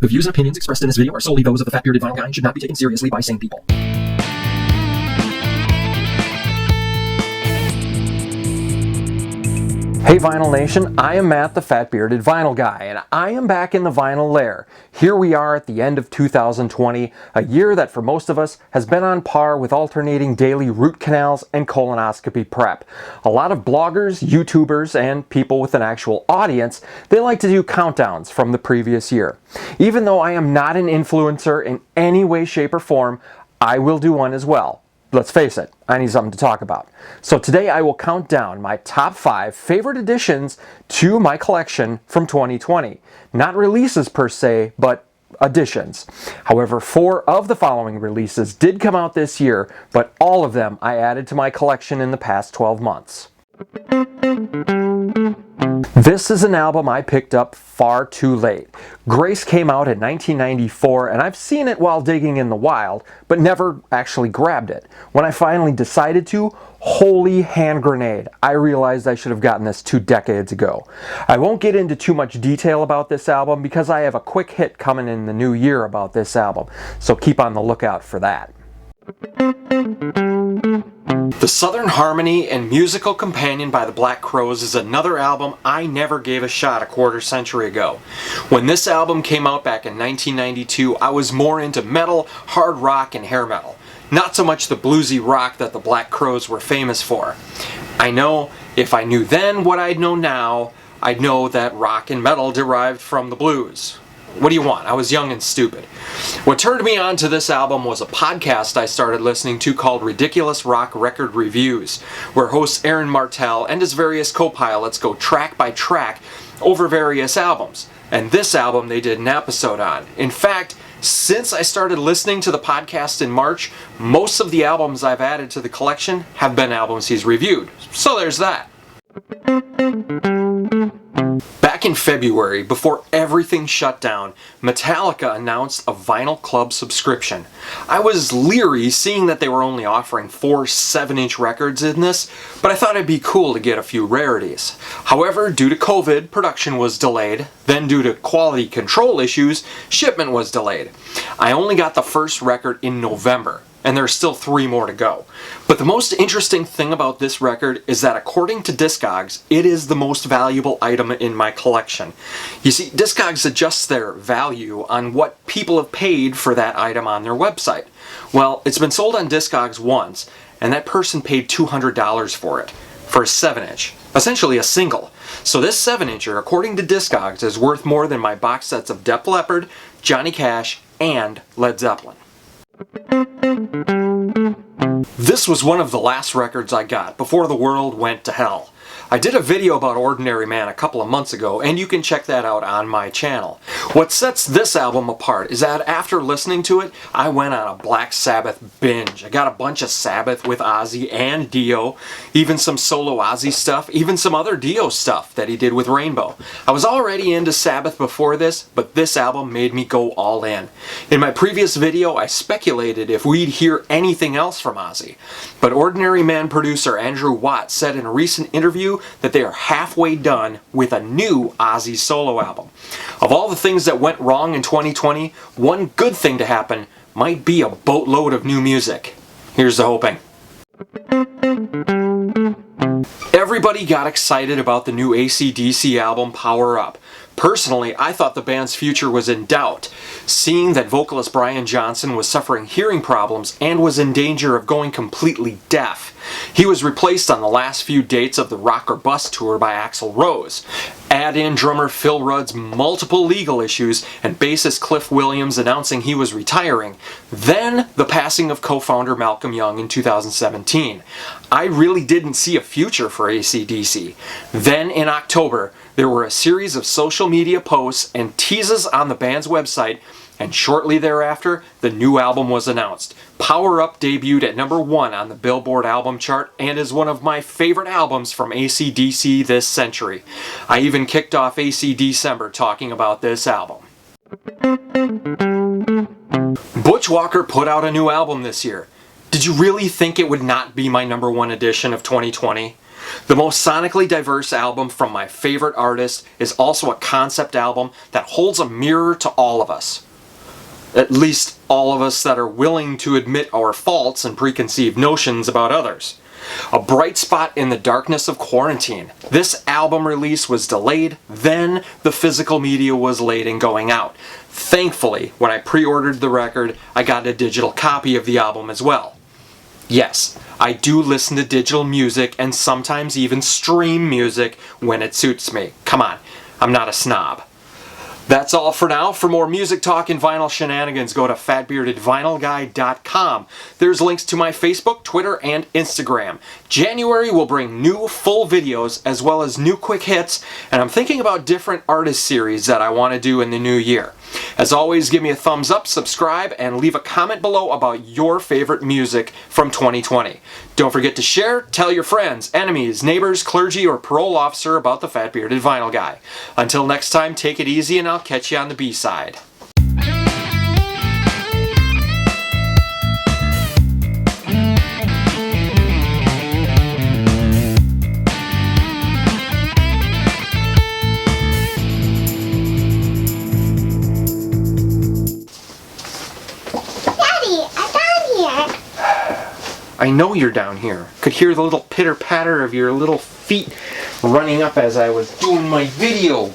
The views and opinions expressed in this video are solely those of the Fat Bearded Vinyl Guy and should not be taken seriously by sane people. Hey Vinyl Nation, I am Matt the Fat Bearded Vinyl Guy, and I am back in the vinyl lair. Here we are at the end of 2020, a year that for most of us has been on par with alternating daily root canals and colonoscopy prep. A lot of bloggers, YouTubers, and people with an actual audience, they like to do countdowns from the previous year. Even though I am not an influencer in any way, shape, or form, I will do one as well. Let's face it, I need something to talk about. So today I will count down my top 5 favorite additions to my collection from 2020. Not releases per se, but additions. However, 4 of the following releases did come out this year, but all of them I added to my collection in the past 12 months. This is an album I picked up far too late. Grace came out in 1994, and I've seen it while digging in the wild, but never actually grabbed it. When I finally decided to, holy hand grenade, I realized I should have gotten this 2 decades ago. I won't get into too much detail about this album because I have a quick hit coming in the new year about this album, so keep on the lookout for that. The Southern Harmony and Musical Companion by the Black Crowes is another album I never gave a shot a quarter century ago. When this album came out back in 1992, I was more into metal, hard rock, and hair metal. Not so much the bluesy rock that the Black Crowes were famous for. I know if I knew then what I know now, I'd know that rock and metal derived from the blues. What do you want? I was young and stupid. What turned me on to this album was a podcast I started listening to called Ridiculous Rock Record Reviews, where host Aaron Martell and his various co-pilots go track by track over various albums. And this album they did an episode on. In fact, since I started listening to the podcast in March, most of the albums I've added to the collection have been albums he's reviewed. So there's that. Back in February, before everything shut down, Metallica announced a vinyl club subscription. I was leery seeing that they were only offering 4 7-inch records in this, but I thought it'd be cool to get a few rarities. However, due to COVID, production was delayed. Then due to quality control issues, shipment was delayed. I only got the first record in November, and there's still 3 more to go. But the most interesting thing about this record is that according to Discogs, it is the most valuable item in my collection. You see, Discogs adjusts their value on what people have paid for that item on their website. Well, it's been sold on Discogs once, and that person paid $200 for it, for a 7-inch. Essentially a single. So this 7-incher, according to Discogs, is worth more than my box sets of Def Leppard, Johnny Cash, and Led Zeppelin. This was one of the last records I got before the world went to hell. I did a video about Ordinary Man a couple of months ago, and you can check that out on my channel. What sets this album apart is that after listening to it, I went on a Black Sabbath binge. I got a bunch of Sabbath with Ozzy and Dio, even some solo Ozzy stuff, even some other Dio stuff that he did with Rainbow. I was already into Sabbath before this, but this album made me go all in. In my previous video, I speculated if we'd hear anything else from Ozzy, but Ordinary Man producer Andrew Watt said in a recent interview that they are halfway done with a new Ozzy solo album. Of all the things that went wrong in 2020, one good thing to happen might be a boatload of new music. Here's the hoping. Everybody got excited about the new AC/DC album Power Up. Personally, I thought the band's future was in doubt, seeing that vocalist Brian Johnson was suffering hearing problems and was in danger of going completely deaf. He was replaced on the last few dates of the Rock or Bust tour by Axl Rose. Add in drummer Phil Rudd's multiple legal issues and bassist Cliff Williams announcing he was retiring. Then the passing of co-founder Malcolm Young in 2017. I really didn't see a future for AC/DC. Then in October, there were a series of social media posts and teases on the band's website, and shortly thereafter, the new album was announced. Power Up debuted at number 1 on the Billboard album chart and is one of my favorite albums from AC/DC this century. I even kicked off AC December talking about this album. Butch Walker put out a new album this year. Did you really think it would not be my number 1 edition of 2020? The most sonically diverse album from my favorite artist is also a concept album that holds a mirror to all of us. At least all of us that are willing to admit our faults and preconceived notions about others. A bright spot in the darkness of quarantine. This album release was delayed, then the physical media was late in going out. Thankfully, when I pre-ordered the record, I got a digital copy of the album as well. Yes, I do listen to digital music and sometimes even stream music when it suits me. Come on, I'm not a snob. That's all for now. For more music talk and vinyl shenanigans, go to fatbeardedvinylguy.com. There's links to my Facebook, Twitter, and Instagram. January will bring new full videos as well as new quick hits, and I'm thinking about different artist series that I want to do in the new year. As always, give me a thumbs up, subscribe, and leave a comment below about your favorite music from 2020. Don't forget to share, tell your friends, enemies, neighbors, clergy, or parole officer about the Fat Bearded Vinyl Guy. Until next time, take it easy and I'll catch you on the B-side. I know you're down here. Could hear the little pitter-patter of your little feet running up as I was doing my video.